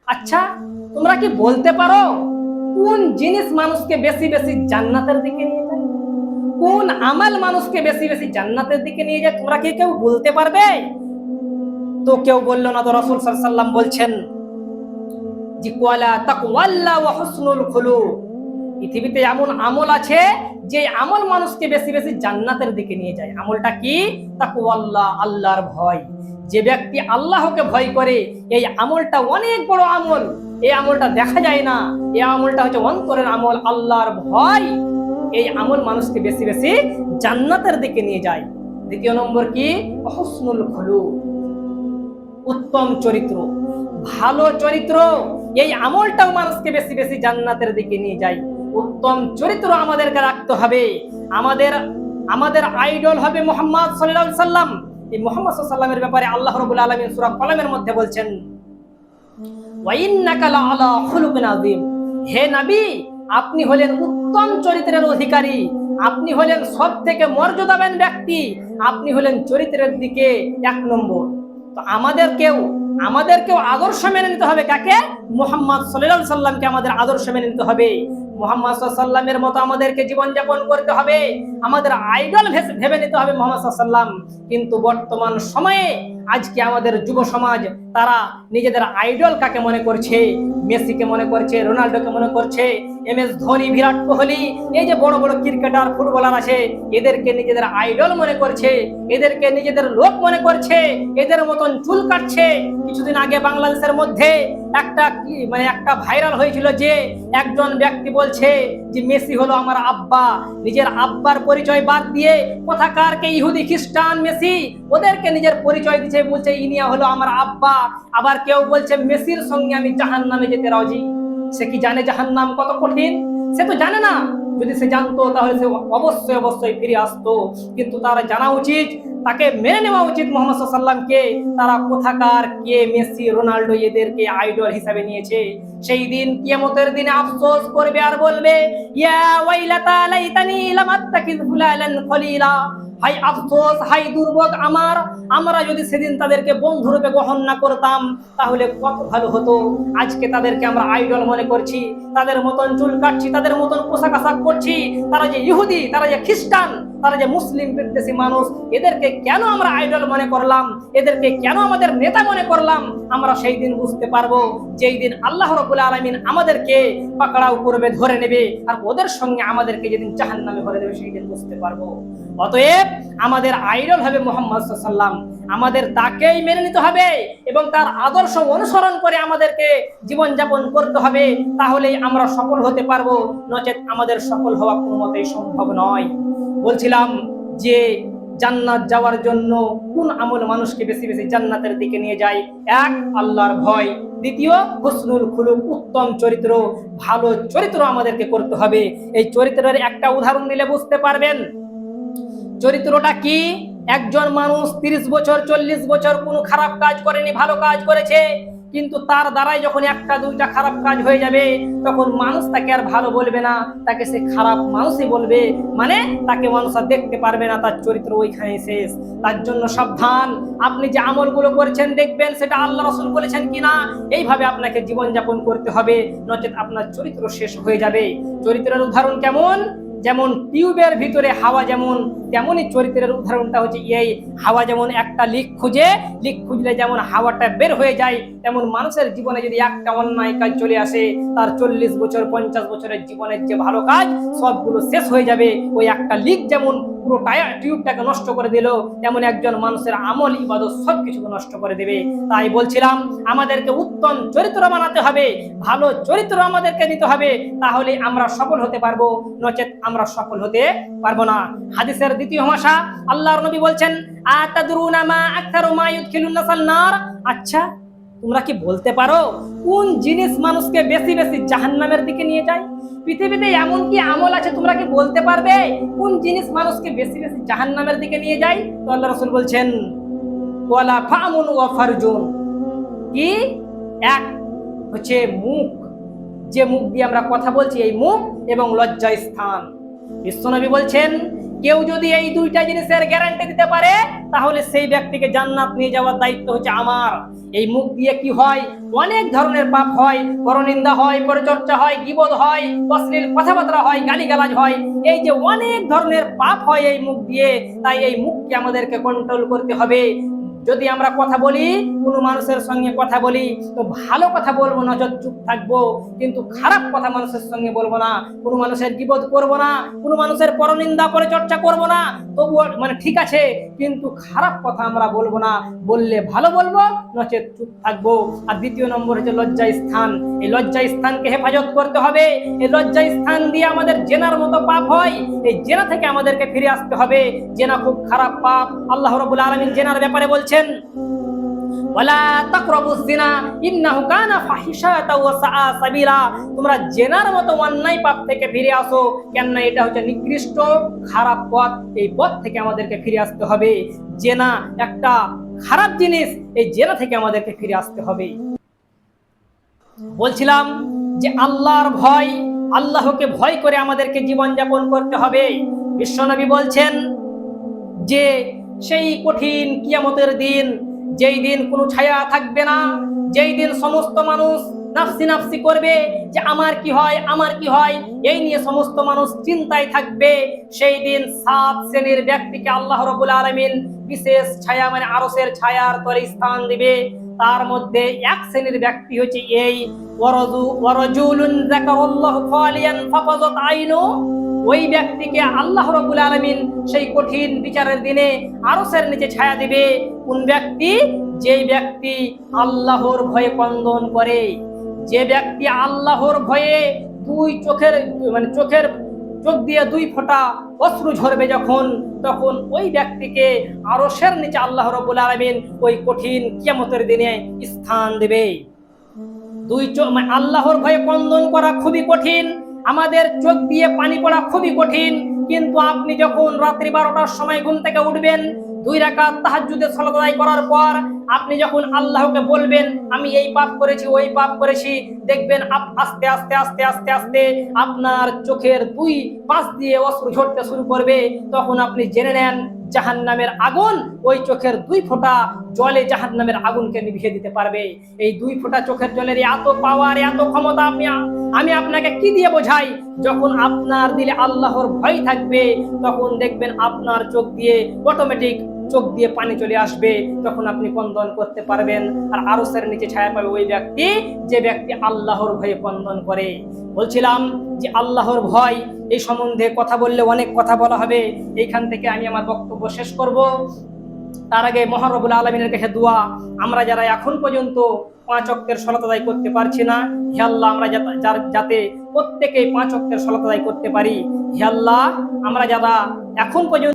আচ্ছা, তোমরা কি বলতে পারো কোন জিনিস মানুষকে বেশি বেশি জান্নাতের দিকে নিয়ে যায়? কোন আমল মানুষকে বেশি বেশি জান্নাতের দিকে নিয়ে যায়? তোমরা কি কেউ বলতে পারবে? তো কেউ বললো না। তো রাসূল সাল্লাল্লাহু আলাইহি ওয়াসাল্লাম বলছেন যে ওয়ালা তাকওয়াল্লাহ ওয়া হুসনুল খুলুক। পৃথিবীতে এমন আমল আছে যে আমল মানুষকে বেশি বেশি জান্নাতের দিকে নিয়ে যায়। আমলটা কি? তাকওয়াল্লাহ, আল্লাহর ভয়। যে ব্যক্তি আল্লাহকে ভয় করে, এই আমলটা অনেক বড় আমল। এই আমলটা দেখা যায় না, এই আমলটা হচ্ছে অন্তরের আমল, আল্লাহর ভয়। এই আমল মানুষকে বেশি বেশি জান্নাতের দিকে নিয়ে যায়। দ্বিতীয় নম্বর কি? হুসনুল খুলুক, উত্তম চরিত্র, ভালো চরিত্র। এই আমলটাও মানুষকে বেশি বেশি জান্নাতের দিকে নিয়ে যায়। উত্তম চরিত্র আমাদেরকে রাখতে হবে। আমাদের আমাদের আইডল হবে মুহাম্মদ সাল্লাল্লাহু আলাইহি সাল্লাম। এই মুহাম্মদ সাল্লাল্লাহু আলাইহি সাল্লামের ব্যাপারে আল্লাহ রাব্বুল আলামিন সূরা কলমের মধ্যে বলছেন, ওয়া ইন্নাকা লাআলা খুলুকিন আযীম। হে নবী, আপনি হলেন উত্তম চরিত্রের অধিকারী, আপনি হলেন সবথেকে মর্যাদাবান ব্যক্তি, আপনি হলেন চরিত্রের দিকে এক নম্বর। তো আমাদেরকেও আদর্শ মেনে নিতে হবে। কাকে? মুহাম্মদ সাল্লাল্লাহু আলাইহি সাল্লামকে আমাদের আদর্শ মেনে নিতে হবে। মুহাম্মদ সাল্লাল্লাহু আলাইহি সাল্লামের মতো আমাদেরকে জীবনযাপন করতে হবে। আমাদের আইডল ভেবে নিতে হবে মুহাম্মদ সাল্লাল্লাহু আলাইহি সাল্লাম। কিন্তু বর্তমান সময়ে আজকে আমাদের যুব সমাজ, তারা নিজেদের আইডল কাকে মনে করছে? মেসিকে মনে করছে, রোনাল্ডোকে মনে করছে, এমএস ধোনি, বিরাট কোহলি, এই যে বড় বড় ক্রিকেটার, ফুটবলার আছে, এদেরকে নিজেদের আইডল মনে করছে, এদেরকে নিজেদের লোক মনে করছে, এদের মতন চুল কাটছে। কিছুদিন আগে বাংলাদেশের মধ্যে একটা ভাইরাল হয়েছিল যে একজন ব্যক্তি বলছে যে মেসি হলো আমার আব্বা। নিজের আব্বার পরিচয় বাদ দিয়ে কোথাকারকে ইহুদি, খ্রিস্টান, মেসি, ওদেরকে নিজের পরিচয় দিচ্ছে, বলছে ইনিয়া হলো আমার আব্বা। আবার কেউ বলছে মেসির সঙ্গে আমি জাহান্নামে যেতে রাজি। সে কি জানে জাহান্নাম কত কঠিন? সে তো জানে না। যদি সে জানতো তাহলে সে অবশ্যই অবশ্যই ফিরে আসতো। কিন্তু তারা জানা উচিত, তাকে মেনে নেওয়া উচিত মুহাম্মদ সাল্লাল্লাহু আলাইহি সাল্লামকে। তারা কোথাকার কে মেসি, রোনাল্ডো, এদেরকে আইডল হিসাবে নিয়েছে। সেই দিন কিয়ামতের দিনে আফসোস করবে আর বলবে, ইয়া ওয়াইলাতা লাইতানি লাম আত্তাকিজ ফুলানান খলিলা। হাই আফসোস, হাই দুর্ভোগ আমার, আমরা যদি সেদিন তাদেরকে বন্ধুরূপে গ্রহণ না করতাম তাহলে কত ভালো হতো। আজকে তাদেরকে আমরা আইডল মনে করছি, তাদের মতন চুল কাটছি, তাদের মতন পোশাক আশাক করছি। তারা যে ইহুদি, তারা যে খ্রিস্টান, তারা যে মুসলিম বিদ্বেষী মানুষ, এদেরকে কেন আমরা আইডল মনে করলাম? এদেরকে কেন আমাদের নেতা মনে করলাম? আমরা সেই দিন বুঝতে পারবো, যেই দিন আল্লাহ রাব্বুল আলামিন আমাদেরকে পাকড়াও করবে, ধরে নেবে, আর ওদের সঙ্গে আমাদেরকে যেদিন জাহান্নামে ভরে দেবে, সেই দিন বুঝতে পারবো। অতএব আমাদের আইডল হবে মুহাম্মদ সাল্লাল্লাহু আলাইহি সাল্লাম। আমাদের তাকেই মেনে নিতে হবে এবং তার আদর্শ অনুসরণ করে আমাদেরকে জীবনযাপন করতে হবে। তাহলেই আমরা সফল হতে পারবো, নচেত আমাদের সফল হওয়া কোনো মতেই সম্ভব নয়। বলছিলাম যে জান্নাত যাওয়ার জন্য কোন আমল মানুষকে বেশি বেশি জান্নাতের দিকে নিয়ে যায়? এক, আল্লাহর ভয়। দ্বিতীয়, হুসনুল খুলুক, উত্তম চরিত্র, ভালো চরিত্র আমাদেরকে করতে হবে। এই চরিত্রের একটা উদাহরণ দিলে বুঝতে পারবেন চরিত্রটা কি। একজন মানুষ 30 বছর 40 বছর কোনো খারাপ কাজ করেনি, ভালো কাজ করেছে, কিন্তু তার দ্বারাই যখন একটা দুইটা খারাপ কাজ হয়ে যাবে, তখন মানুষ তাকে আর ভালো বলবে না, তাকে সে খারাপ মানুষই বলবে। মানে তাকে মানুষ আর দেখতে পারবে না, তার চরিত্র ওইখানে শেষ। তার জন্য সাবধান, আপনি যে আমলগুলো করছেন দেখবেন সেটা আল্লাহ রাসূল বলেছেন কিনা, এইভাবে আপনাকে জীবনযাপন করতে হবে, নচেত আপনার চরিত্র শেষ হয়ে যাবে। চরিত্রের উদাহরণ কেমন? যেমন টিউবের ভিতরে হাওয়া যেমন, তেমনই চরিত্রের উদাহরণটা হচ্ছে এই হাওয়া যেমন একটা লিক খুঁজলে যেমন হাওয়াটা বের হয়ে যায়, তেমন মানুষের জীবনে যদি একটা অন্যায় কাজ চলে আসে, তার 40 বছর 50 বছরের জীবনের যে ভালো কাজ সবগুলো শেষ হয়ে যাবে। ওই একটা লিক যেমন পুরো টিউবটাকে নষ্ট করে দিল, তেমন একজন মানুষের আমল, ইবাদত সবকিছুকে নষ্ট করে দেবে। তাই বলছিলাম আমাদেরকে উত্তম চরিত্র বানাতে হবে, ভালো চরিত্র আমাদেরকে নিতে হবে, তাহলে আমরা সফল হতে পারবো, নচেত আমরা সফল হতে পারবো না। হাদিসের দ্বিতীয় ভাষা, আল্লাহর নবী বলছেন, আতাদরুনা মা আকতারু মা ইউদখিলুন নাসাল নার। আচ্ছা, তোমরা কি বলতে পারো কোন জিনিস মানুষকে বেশি বেশি জাহান্নামের দিকে নিয়ে যায়? পৃথিবীতে এমন কি আমল আছে, তোমরা কি বলতে পারবে কোন জিনিস মানুষকে বেশি বেশি জাহান্নামের দিকে নিয়ে যায়? তো আল্লাহ রাসূল বলছেন, ওয়ালা ফামুন ওয়া ফারজুন। কি? এক হচ্ছে মুখ, যে মুখ দিয়ে আমরা কথা বলছি, এই মুখ, এবং লজ্জা স্থান। বিশ্বনবী বলছেন, কেউ যদি এই দুইটা জিনিসের গ্যারান্টি দিতে পারে তাহলে সেই ব্যক্তিকে জান্নাত নিয়ে যাওয়ার দায়িত্ব হচ্ছে আমার। এই মুখ দিয়ে কি হয়, অনেক ধরনের পাপ হয়, পরনিন্দা হয়, পরচর্চা হয়, গীবত হয়, অশ্লীল কথাবার্তা হয়, গালিগালাজ হয়, এই যে অনেক ধরনের পাপ হয় এই মুখ দিয়ে। তাই এই মুখকে আমাদেরকে কন্ট্রোল করতে হবে। যদি আমরা কথা বলি, কোনো মানুষের সঙ্গে কথা বলি, তো ভালো কথা বলবো না, চুপ থাকবো, কিন্তু খারাপ কথা মানুষের সঙ্গে বলবো না, কোনো মানুষের বিপদ করবো না, কোনো মানুষের পরনিন্দা পরিচর্যা করবো না। তবুও মানে ঠিক আছে, কিন্তু খারাপ কথা আমরা বলবো না, বললে ভালো বলবো, নচেত চুপ থাকবো। আর দ্বিতীয় নম্বর হচ্ছে লজ্জা স্থান। এই লজ্জা স্থানকে হেফাজত করতে হবে। এই লজ্জা স্থান দিয়ে আমাদের জেনার মতো পাপ হয়, এই জেনা থেকে আমাদেরকে ফিরে আসতে হবে। জেনা খুব খারাপ পাপ। আল্লাহ রাব্বুল আলামিন জেনার ব্যাপারে বলছেন, ওয়ালা তাকরাবুজ জিনা ইন্নাহু কানা ফাহিশাতাও ওয়া সাআ সাবিলা। তোমরা জেনার মতো অন্যায় পাপ থেকে ফিরে আসো, কেননা এটা হচ্ছে নিকৃষ্ট খারাপ পথ। এই পথ থেকে আমাদেরকে ফিরে আসতে হবে। জেনা একটা খারাপ জিনিস, এই জেনা থেকে আমাদেরকে ফিরে আসতে হবে। বলছিলাম যে আল্লাহর ভয়, আল্লাহকে ভয় করে আমাদেরকে জীবন যাপন করতে হবে। বিশ্বনবী বলছেন যে সেই কঠিন কিয়ামতের দিন, যেই দিন কোনো ছায়া থাকবে না, যেই দিন সমস্ত মানুষ নাফসি নাফসি করবে, যে আমার কি হয়, আমার কি হয়, এই নিয়ে সমস্ত মানুষ চিন্তায় থাকবে। সেই দিন 7 শ্রেণীর ব্যক্তিকে আল্লাহ রাব্বুল আলামিন বিশেষ ছায়া মানে আরশের ছায়ার তলে স্থান দিবে। তার মধ্যে এক শ্রেণীর ব্যক্তি হচ্ছে এই ওয়ারাজুলুন যাকারাল্লাহু খালিয়ান ফাফাযাত আইনু। ওই ব্যক্তিকে আল্লাহ রাব্বুল আলামিন সেই কঠিন বিচারের দিনে আরশের নিচে ছায়া দিবে। কোন ব্যক্তি? যেই ব্যক্তি আল্লাহর ভয়ে ক্রন্দন করে, যে ব্যক্তি আল্লাহর ভয়ে চোখ দিয়ে 2 ফোঁটা অশ্রু ঝরবে যখন, তখন ওই ব্যক্তিকে আরশের নিচে আল্লাহ রাব্বুল আলামিন ওই কঠিন কিয়ামতের দিনে স্থান দেবে। আল্লাহর ভয়ে ক্রন্দন করা খুবই কঠিন, আমাদের চোখ দিয়ে পানি পড়া খুবই কঠিন। কিন্তু আপনি যখন রাত্রি 12টার সময় ঘুম থেকে উঠবেন, 2 রাকাত তাহাজ্জুদের সালাত আদায় করার পর আপনি যখন আল্লাহকে বলবেন আমি এই পাপ করেছি, ওই পাপ করেছি, দেখবেন আস্তে আস্তে আস্তে আস্তে আস্তে আপনার চোখের 2 পাশ দিয়ে অশ্রু ঝরতে শুরু করবে। তখন আপনি জেনে নেন জাহান্নামের আগুন ওই চোখের 2 ফোঁটা জলে জাহান্নামের আগুনকে নিভিয়ে দিতে পারবে। এই 2 ফোঁটা চোখের জলের এত পাওয়ার, এত ক্ষমতা আমি আপনাকে কি দিয়ে বোঝাই? যখন আপনার দিলে আল্লাহর ভয় থাকবে, তখন দেখবেন আপনার চোখ দিয়ে অটোমেটিক চোখ দিয়ে পানি চলে আসবে, তখন আপনি ক্রন্দন করতে পারবেন। আর আরশের নিচে ছায়া পাবে ওই ব্যক্তি, যে ব্যক্তি আল্লাহর ভয়ে ক্রন্দন করে। বলছিলাম যে আল্লাহর ভয় এই সম্বন্ধে কথা বললে অনেক কথা বলা হবে, এইখান থেকে আমি আমার বক্তব্য শেষ করব। তার আগে মহান রব্বুল আলামিনের কাছে দোয়া, আমরা যারা এখন পর্যন্ত 5 ওয়াক্তের সালাত আদায় করতে পারছি না, হে আল্লাহ আমরা যাতে প্রত্যেকেই 5 ওয়াক্তের সালাত আদায় করতে পারি। হে আল্লাহ আমরা যারা এখন পর্যন্ত